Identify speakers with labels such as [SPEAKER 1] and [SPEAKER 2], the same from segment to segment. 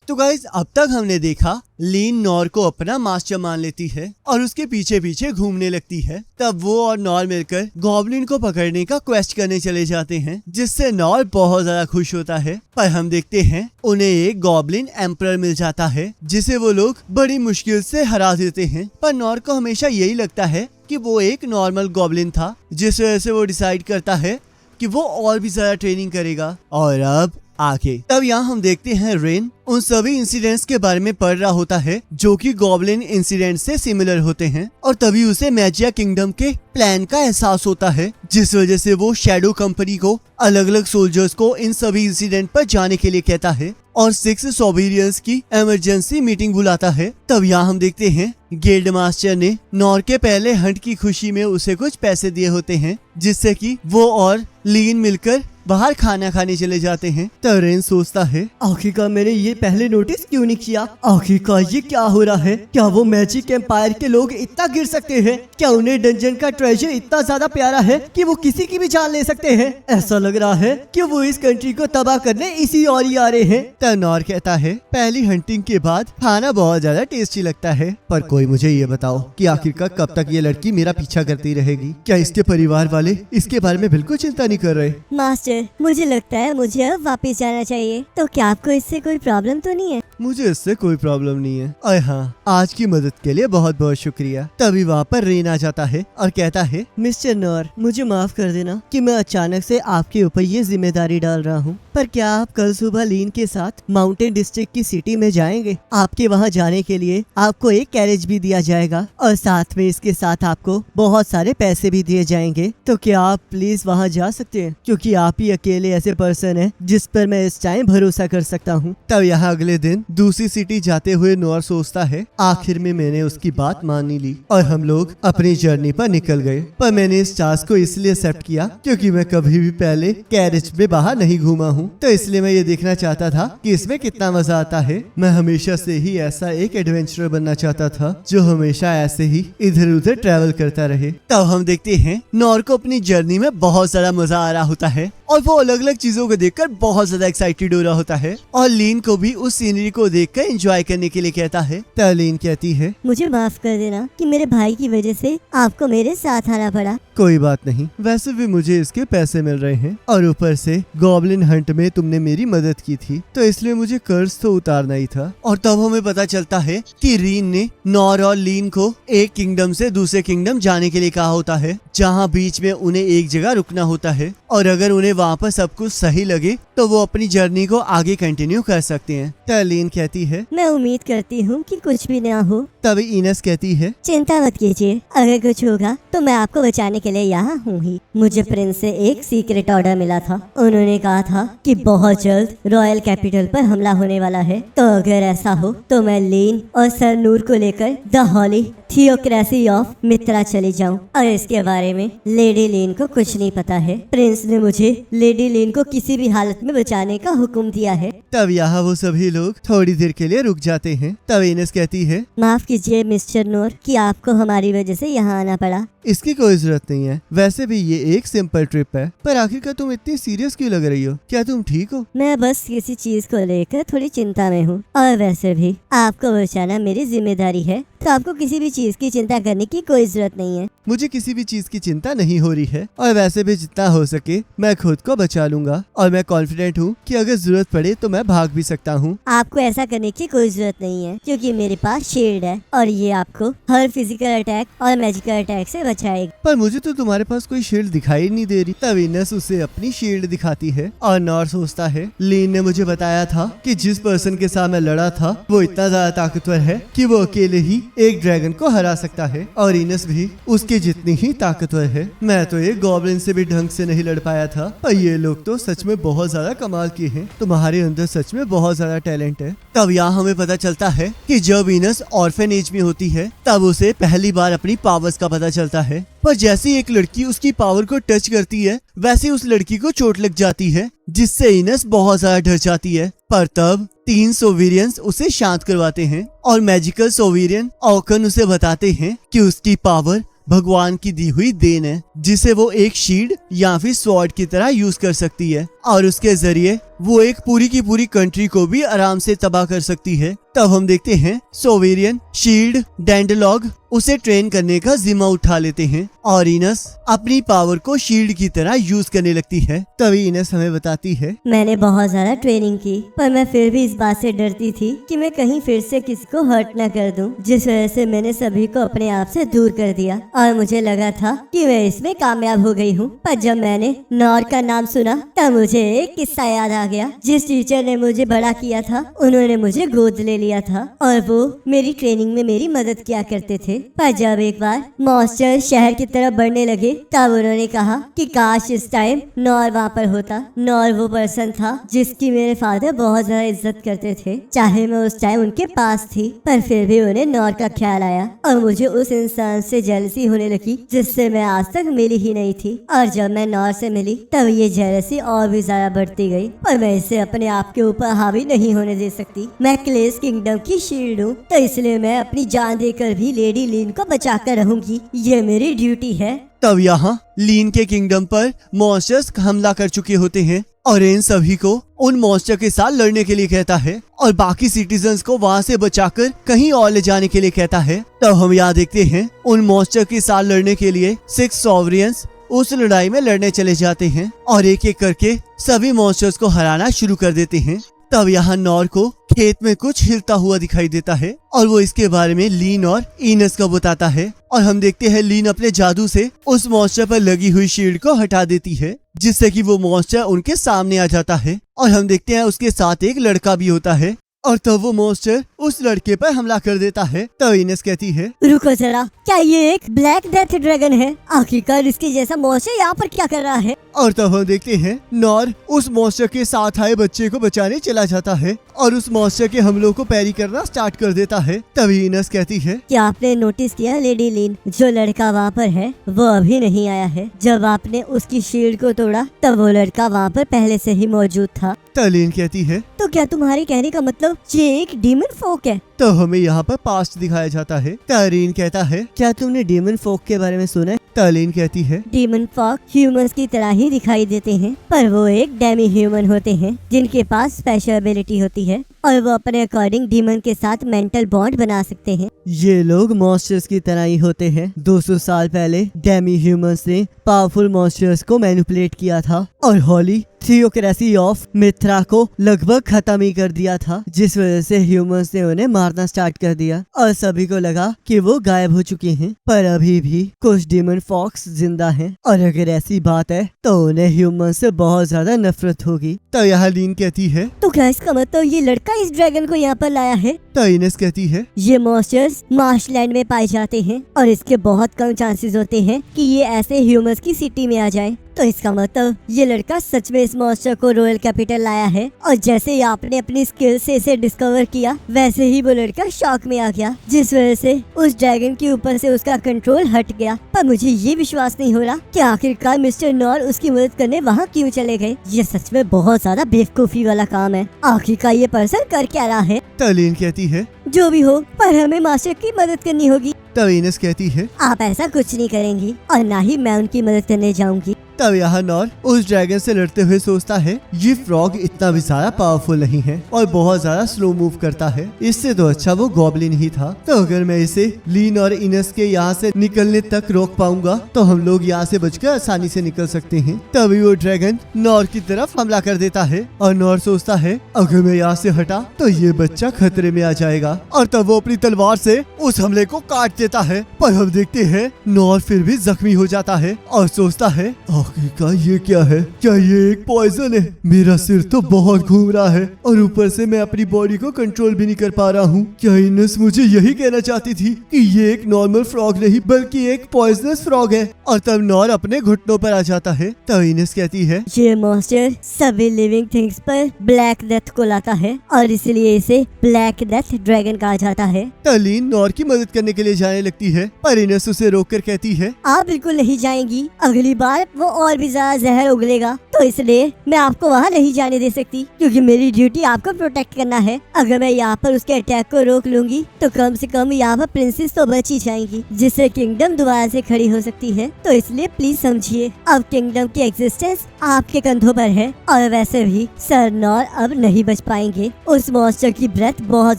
[SPEAKER 1] तो गाइस अब तक हमने देखा लीन नॉर को अपना मास्टर मान लेती है और उसके पीछे पीछे घूमने लगती है। तब वो और नॉर मिलकर गॉब्लिन को पकड़ने का क्वेस्ट करने चले जाते हैं, जिससे नॉर बहुत ज्यादा खुश होता है। पर हम देखते हैं उन्हें एक गॉब्लिन एम्परर मिल जाता है, जिसे वो लोग बड़ी मुश्किल से हरा देते हैं। पर नॉर को हमेशा यही लगता है कि वो एक नॉर्मल गॉब्लिन था, जिस वजह से वो डिसाइड करता है कि वो और भी ज्यादा ट्रेनिंग करेगा। और अब आगे तब यहाँ हम देखते हैं रेन उन सभी इंसिडेंट्स के बारे में पढ़ रहा होता है जो कि गॉब्लिन इंसिडेंट से सिमिलर होते हैं, और तभी उसे मैजिया किंगडम के प्लान का एहसास होता है, जिस वजह से वो शैडो कंपनी को अलग अलग सोल्जर्स को इन सभी इंसिडेंट पर जाने के लिए कहता है और 6 सोबेरियंस की इमरजेंसी मीटिंग बुलाता है। तब यहाँ हम देखते हैं गिल्ड मास्टर ने नॉर के पहले हंट की खुशी में उसे कुछ पैसे दिए होते हैं, जिससे कि वो और लीन मिलकर बाहर खाना खाने चले जाते हैं। तब रेन सोचता है
[SPEAKER 2] आखिरकार मैंने ये पहले नोटिस क्यों नहीं किया, आखिरकार ये क्या हो रहा है। क्या वो मैजिक एम्पायर के लोग इतना गिर सकते हैं? क्या उन्हें डंजन का ट्रेजर इतना ज्यादा प्यारा है कि वो किसी की भी जान ले सकते हैं? ऐसा लग रहा है कि वो इस कंट्री को तबाह करने इसी और ही आ रहे हैं।
[SPEAKER 1] तब नॉर कहता है पहली हंटिंग के बाद खाना बहुत ज्यादा टेस्टी लगता है, पर कोई मुझे ये बताओ कि आखिरकार कब तक ये लड़की मेरा पीछा करती रहेगी? क्या इसके परिवार वाले इसके बारे में बिल्कुल चिंता नहीं कर रहे?
[SPEAKER 3] मास्टर, मुझे लगता है मुझे अब वापस जाना चाहिए। तो क्या आपको इससे कोई प्रॉब्लम तो नहीं है?
[SPEAKER 1] मुझे इससे कोई प्रॉब्लम नहीं है। और हाँ, आज की मदद के लिए बहुत बहुत शुक्रिया। तभी वहाँ पर रेन आ जाता है और कहता है
[SPEAKER 2] मिस्टर नॉर, मुझे माफ कर देना कि मैं अचानक से आपके ऊपर ये जिम्मेदारी डाल रहा हूँ, पर क्या आप कल सुबह लीन के साथ माउंटेन डिस्ट्रिक्ट की सिटी में जाएंगे? आपके वहाँ जाने के लिए आपको एक कैरेज भी दिया जाएगा और साथ में इसके साथ आपको बहुत सारे पैसे भी दिए जाएंगे। तो क्या आप प्लीज वहाँ जा सकते हैं, क्योंकि आप ही अकेले ऐसे पर्सन है जिस पर मैं इस टाइम भरोसा कर सकता हूँ।
[SPEAKER 1] तब यहाँ अगले दिन दूसरी सिटी जाते हुए नॉर सोचता है आखिर में मैंने उसकी बात मान ली और हम लोग अपनी जर्नी पर निकल गए। पर मैंने इस टास्क को इसलिए एक्सेप्ट किया क्योंकि मैं कभी भी पहले कैरेज में बाहर नहीं घूमा हूँ, तो इसलिए मैं ये देखना चाहता था कि इसमें कितना मजा आता है। मैं हमेशा से ही ऐसा एक एडवेंचरर बनना चाहता था जो हमेशा ऐसे ही इधर उधर ट्रैवल करता रहे। तब हम देखते हैं नॉर को अपनी जर्नी में बहुत सारा मजा आ रहा होता है और वो अलग अलग चीजों को देखकर बहुत ज्यादा एक्साइटेड हो रहा होता है और लीन को भी उस सीनरी को देखकर एंजॉय करने के लिए कहता है। तब लीन कहती है
[SPEAKER 3] मुझे माफ कर देना कि मेरे भाई की वजह से आपको मेरे साथ आना पड़ा।
[SPEAKER 1] कोई बात नहीं, वैसे भी मुझे इसके पैसे मिल रहे हैं और ऊपर से गॉब्लिन हंट में तुमने मेरी मदद की थी, तो इसलिए मुझे कर्ज तो उतारना ही था। और तब हमें पता चलता है कि रीन ने नॉर और लीन को एक किंगडम से दूसरे किंगडम जाने के लिए कहा होता है, जहाँ बीच में उन्हें एक जगह रुकना होता है और अगर उन्हें वहाँ पर सब कुछ सही लगे तो वो अपनी जर्नी को आगे कंटिन्यू कर सकते हैं। तब लीन कहती है
[SPEAKER 3] मैं उम्मीद करती हूँ कि कुछ भी ना हो।
[SPEAKER 1] तभी इनस कहती है
[SPEAKER 3] चिंता मत कीजिए, अगर कुछ होगा तो मैं आपको बचाने के लिए यहाँ हूँ ही। मुझे प्रिंस से एक सीक्रेट ऑर्डर मिला था, उन्होंने कहा था कि बहुत जल्द रॉयल कैपिटल पर हमला होने वाला है, तो अगर ऐसा हो तो मैं लीन और सर नूर को लेकर द हॉली थियोक्रेसी ऑफ मित्रा चली जाऊं। और इसके बारे में लेडी लीन को कुछ नहीं पता है। प्रिंस ने मुझे लेडी लीन को किसी भी हालत में बचाने का हुक्म दिया है।
[SPEAKER 1] तब यहाँ वो सभी लोग थोड़ी देर के लिए रुक जाते हैं। तब इनस कहती है
[SPEAKER 3] माफ कीजिए मिस्टर नूर कि आपको हमारी वजह से यहाँ आना पड़ा।
[SPEAKER 1] इसकी कोई जरूरत नहीं है, वैसे भी ये एक सिंपल ट्रिप है। पर आखिरकार तुम इतनी सीरियस क्यों लग रही हो? क्या तुम ठीक हो?
[SPEAKER 3] मैं बस किसी चीज को लेकर थोड़ी चिंता में हूँ और वैसे भी आपको बचाना मेरी जिम्मेदारी है, तो आपको किसी भी चीज की चिंता करने की कोई जरूरत नहीं है।
[SPEAKER 1] मुझे किसी भी चीज की चिंता नहीं हो रही है और वैसे भी जितना हो सके मैं खुद को बचा लूंगा और मैं कॉन्फिडेंट हूँ कि अगर जरूरत पड़े तो मैं भाग भी सकता हूँ।
[SPEAKER 3] आपको ऐसा करने की कोई जरूरत नहीं है क्योंकि मेरे पास शील्ड है और ये आपको हर फिजिकल अटैक और मैजिकल अटैक से बचाएगा।
[SPEAKER 1] पर मुझे तो तुम्हारे पास कोई शील्ड दिखाई नहीं दे रही। तब इनस उसे अपनी शील्ड दिखाती है और नॉर सोचता है लीन ने मुझे बताया था कि जिस पर्सन के साथ मैं लड़ा था वो इतना ज्यादा ताकतवर है कि वो अकेले ही एक ड्रैगन को हरा सकता है और इनस भी उसके जितनी ही ताकतवर है। मैं तो एक गॉब्लिन से भी ढंग से नहीं लड़ पाया था और ये लोग तो सच में बहुत ज्यादा कमाल किए हैं। तुम्हारे अंदर सच में बहुत ज्यादा टैलेंट है। तब यहाँ हमें पता चलता है कि जब इनस ऑर्फन एज में होती है तब उसे पहली बार अपनी पावर्स का पता चलता है, पर जैसे एक लड़की उसकी पावर को टच करती है वैसे उस लड़की को चोट लग जाती है, जिससे इनस बहुत ज्यादा डर जाती है। पर तब 3 सोवेरियंस उसे शांत करवाते हैं और मैजिकल सोवेरियन ऑकन उसे बताते हैं कि उसकी पावर भगवान की दी हुई देन है, जिसे वो एक शील्ड या फिर स्वॉर्ड की तरह यूज कर सकती है और उसके जरिए वो एक पूरी की पूरी कंट्री को भी आराम से तबाह कर सकती है। तब हम देखते हैं सोवेरियन, शील्ड, डेंडलॉग उसे ट्रेन करने का जिम्मा उठा लेते हैं और इनस अपनी पावर को शील्ड की तरह यूज करने लगती है। तभी इनस हमें बताती है,
[SPEAKER 3] मैंने बहुत ज्यादा ट्रेनिंग की, पर मैं फिर भी इस बात से डरती थी कि मैं कहीं फिर से किसी को हर्ट न कर दूं, जिस वजह से मैंने सभी को अपने आप से दूर कर दिया और मुझे लगा था कि मैं इसमें कामयाब हो गई हूँ। पर जब मैंने नॉर का नाम सुना तब मुझे एक किस्सा याद आ गया। जिस टीचर ने मुझे बड़ा किया था उन्होंने मुझे गोद ले लिया था और वो मेरी ट्रेनिंग में मेरी मदद किया करते थे। पर जब एक बार मॉन्स्टर शहर की तरफ बढ़ने लगे तब उन्होंने कहा कि काश इस टाइम नॉर वहाँ पर होता। नॉर वो पर्सन था जिसकी मेरे फादर बहुत ज्यादा इज्जत करते थे, चाहे मैं उस टाइम उनके पास थी, पर फिर भी उन्हें नॉर का ख्याल आया और मुझे उस इंसान से जेलसी होने लगी जिससे मैं आज तक मिली ही नहीं थी। और जब मैं नॉर से मिली तब ये जेलसी और भी ज्यादा बढ़ती गई, पर मैं इसे अपने आप के ऊपर हावी नहीं होने दे सकती। मैं क्लेस किंगडम की शील्ड हूँ, तो इसलिए मैं अपनी जान देकर भी लेडी लीन को बचाकर रहूंगी, ये मेरी ड्यूटी है।
[SPEAKER 1] तब यहाँ लीन के किंगडम पर मॉन्स्टर्स हमला कर चुके होते हैं और इन सभी को उन मॉन्स्टर के साथ लड़ने के लिए कहता है और बाकी सिटीजन्स को वहाँ से बचाकर कहीं और ले जाने के लिए कहता है। तब हम यहाँ देखते हैं उन मॉन्स्टर के साथ लड़ने के लिए 6 सॉवरियंस उस लड़ाई में लड़ने चले जाते हैं और एक एक करके सभी मॉन्स्टर्स को हराना शुरू कर देते हैं। तब यहाँ नॉर को खेत में कुछ हिलता हुआ दिखाई देता है और वो इसके बारे में लीन और इनस को बताता है और हम देखते हैं लीन अपने जादू से उस मॉन्स्टर पर लगी हुई शील्ड को हटा देती है जिससे कि वो मॉन्स्टर उनके सामने आ जाता है और हम देखते हैं उसके साथ एक लड़का भी होता है और तब वो मॉन्स्टर उस लड़के पर हमला कर देता है। तब इनस कहती है,
[SPEAKER 3] रुको जरा, क्या ये एक ब्लैक डेथ ड्रैगन है? आखिरकार इसके जैसा मॉन्स्टर यहाँ पर क्या कर रहा है?
[SPEAKER 1] और तब हम देखते हैं नॉर उस मॉन्स्टर के साथ आए बच्चे को बचाने चला जाता है और उस मॉन्स्टर के हमलों को पैरी करना स्टार्ट कर देता है। तभी इनस कहती है,
[SPEAKER 3] क्या आपने नोटिस किया लेडी लीन, जो लड़का वहाँ पर है वो अभी नहीं आया है। जब आपने उसकी शील्ड को तोड़ा तब वो लड़का वहाँ पर पहले से ही मौजूद था।
[SPEAKER 1] तलीन कहती है,
[SPEAKER 3] तो क्या तुम्हारे कहने का मतलब ये एक डीमन फोक है?
[SPEAKER 1] तो हमें यहाँ पर पास्ट दिखाया जाता है। तरीन कहता है,
[SPEAKER 2] क्या तुमने डेमन फोक के बारे में सुना है?
[SPEAKER 1] तलीन कहती है,
[SPEAKER 3] डीमन फोक ह्यूमंस की तरह ही दिखाई देते हैं, पर वो एक डेमी ह्यूमन होते हैं जिनके पास स्पेशल एबिलिटी होती है और वो अपने अकॉर्डिंग डीमन के साथ मेंटल बॉन्ड बना सकते हैं।
[SPEAKER 2] ये लोग मॉन्स्टर्स की तरह ही होते हैं। 200 साल पहले डेमी ह्यूमंस ने पावरफुल मॉन्स्टर्स को मैनिपुलेट किया था और होली थियोक्रेसी ऑफ मिथ्रा को लगभग खत्म ही कर दिया था, जिस वजह से ह्यूमंस ने उन्हें मारना स्टार्ट कर दिया और सभी को लगा कि वो गायब हो चुके हैं। पर अभी भी कुछ डीमन फॉक्स जिंदा हैं और अगर ऐसी बात है तो उन्हें ह्यूमंस से बहुत ज्यादा नफरत होगी।
[SPEAKER 1] तो यहाँ लीन कहती है,
[SPEAKER 3] तो क्या इसका मतलब ये लड़का इस ड्रैगन को यहाँ पर लाया है?
[SPEAKER 1] तो इनस कहती है,
[SPEAKER 3] ये मॉन्स्टर्स मार्शलैंड में पाए जाते हैं और इसके बहुत कम चांसेस होते हैं कि ये ऐसे ह्यूमंस की सिटी में आ जाए। तो इसका मतलब ये लड़का सच में इस मॉन्स्टर को रॉयल कैपिटल लाया है और जैसे ही आपने अपनी स्किल से इसे डिस्कवर किया वैसे ही वो लड़का शॉक में आ गया, जिस वजह से उस ड्रैगन के ऊपर से उसका कंट्रोल हट गया। पर मुझे ये विश्वास नहीं हो रहा कि आखिरकार मिस्टर नॉर उसकी मदद करने वहाँ क्यों चले गए। ये सच में बहुत ज्यादा बेवकूफी वाला काम है। आखिरकार ये पर्सन कर क्या रहा है?
[SPEAKER 1] तलीन कहती है,
[SPEAKER 3] जो भी हो, पर हमें मास्टर की मदद करनी होगी।
[SPEAKER 1] तब इनस कहती है,
[SPEAKER 3] आप ऐसा कुछ नहीं करेंगी और ना ही मैं उनकी मदद करने जाऊंगी।
[SPEAKER 1] तब यहाँ नॉर उस ड्रैगन से लड़ते हुए सोचता है, ये फ्रॉग इतना भी ज्यादा पावरफुल नहीं है और बहुत ज्यादा स्लो मूव करता है, इससे तो अच्छा वो गॉब्लिन ही था। तो अगर मैं इसे लीन और इनस के यहाँ से निकलने तक रोक पाऊंगा तो हम लोग यहाँ से बचकर आसानी से निकल सकते हैं। तभी वो ड्रैगन नॉर की तरफ हमला कर देता है और नॉर सोचता है, अगर मैं यहाँ से हटा तो ये बच्चा खतरे में आ जाएगा और तब वो अपनी तलवार से उस हमले को काट देता है। पर हम देखते हैं नॉर फिर भी जख्मी हो जाता है और सोचता है, आखिरकार ये क्या है? क्या ये एक पॉइजन है? मेरा सिर तो बहुत घूम रहा है और ऊपर से मैं अपनी बॉडी को कंट्रोल भी नहीं कर पा रहा हूँ। क्या इनस मुझे यही कहना चाहती थी कि ये एक नॉर्मल फ्रॉग नहीं बल्कि एक पॉइजनस फ्रॉग है? और तब नॉर अपने घुटनों पर आ जाता है। तब इनस कहती है,
[SPEAKER 3] ये मॉन्स्टर सभी लिविंग थिंग्स पर ब्लैक डेथ को लाता है और इसलिए इसे ब्लैक डेथ ड्रैगन कहा जाता है।
[SPEAKER 1] तलीन नॉर की मदद करने के लिए जाने लगती है पर इनस उसे रोक कर कहती है,
[SPEAKER 3] आप बिल्कुल नहीं जाएंगी। अगली बार वो और भी ज्यादा जहर उगलेगा, तो इसलिए मैं आपको वहाँ नहीं जाने दे सकती, क्योंकि मेरी ड्यूटी आपको प्रोटेक्ट करना है। अगर मैं यहाँ पर उसके अटैक को रोक लूंगी तो कम से कम यहाँ पर प्रिंसेस तो बच ही जाएंगी, जिससे किंगडम दोबारा से खड़ी हो सकती है। तो इसलिए प्लीज समझिए, अब किंगडम की एग्जिस्टेंस आपके कंधों पर है। और वैसे भी सर नॉर अब नहीं बच पाएंगे। उस मॉन्स्टर की ब्रेथ बहुत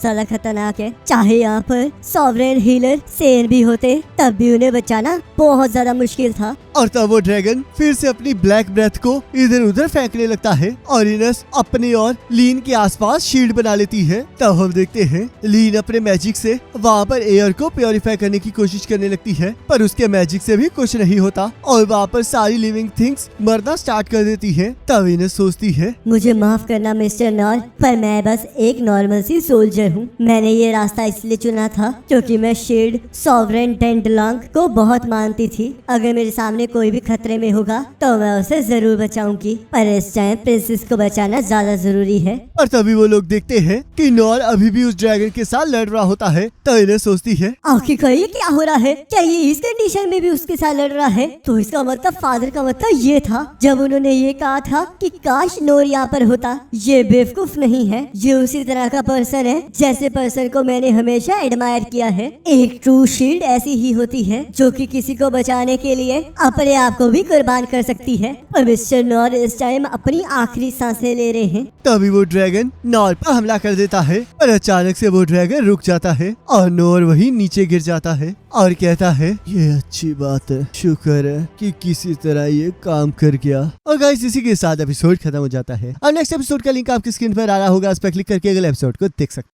[SPEAKER 3] ज्यादा खतरनाक है। चाहे यहाँ पर सॉवरेन हीलर सेन भी होते तब भी उन्हें बचाना बहुत ज्यादा मुश्किल था।
[SPEAKER 1] और तब वो ड्रैगन फिर से अपनी ब्लैक ब्रेथ को इधर उधर फेंकने लगता है और इनस अपनी और लीन के आसपास शील्ड बना लेती है। तब हम देखते हैं लीन अपने मैजिक से वहाँ पर एयर को प्योरीफाई करने की कोशिश करने लगती है, पर उसके मैजिक से भी कुछ नहीं होता और वहाँ पर सारी लिविंग थिंग्स मरना स्टार्ट कर देती है। तब इनस सोचती है,
[SPEAKER 3] मुझे माफ करना मिस्टर नॉर, पर मैं बस एक नॉर्मल सी सोल्जर हूँ। मैंने ये रास्ता इसलिए चुना था क्योंकि मैं शील्ड सॉवरेन डेंडलांग को बहुत मानती थी। अगर मेरे सामने कोई भी खतरे में होगा तो मैं उसे जरूर बचाऊंगी, पर इस टाइम प्रिंसेस को बचाना ज्यादा जरूरी है।
[SPEAKER 1] और तभी वो लोग देखते हैं कि नॉर अभी भी उस ड्रैगन के साथ लड़ रहा होता है। तो इनस सोचती है,
[SPEAKER 3] आखिर ये क्या हो रहा है? क्या ये इस कंडीशन में भी उसके साथ लड़ रहा है? तो इसका मतलब फादर का मतलब ये था जब उन्होंने ये कहा था कि काश नोर यहाँ पर होता। ये बेवकूफ नहीं है, ये उसी तरह का पर्सन है जैसे पर्सन को मैंने हमेशा एडमायर किया है। एक ट्रू शील्ड ऐसी ही होती है जो कि किसी को बचाने के लिए अपने आप को भी कुर्बान कर सकती है। और मिस्टर नॉर इस टाइम अपनी आखिरी सांसें ले रहे हैं।
[SPEAKER 1] तभी वो ड्रैगन नॉर पर हमला कर देता है और अचानक से वो ड्रैगन रुक जाता है और नॉर वही नीचे गिर जाता है और कहता है, ये अच्छी बात है, शुक्र है कि किसी तरह ये काम कर गया। और गाइस इसी के साथ एपिसोड खत्म हो जाता है। और नेक्स्ट एपिसोड का लिंक आपकी स्क्रीन पर आ रहा होगा, उस पर क्लिक करके अगले एपिसोड को देख सकते हैं।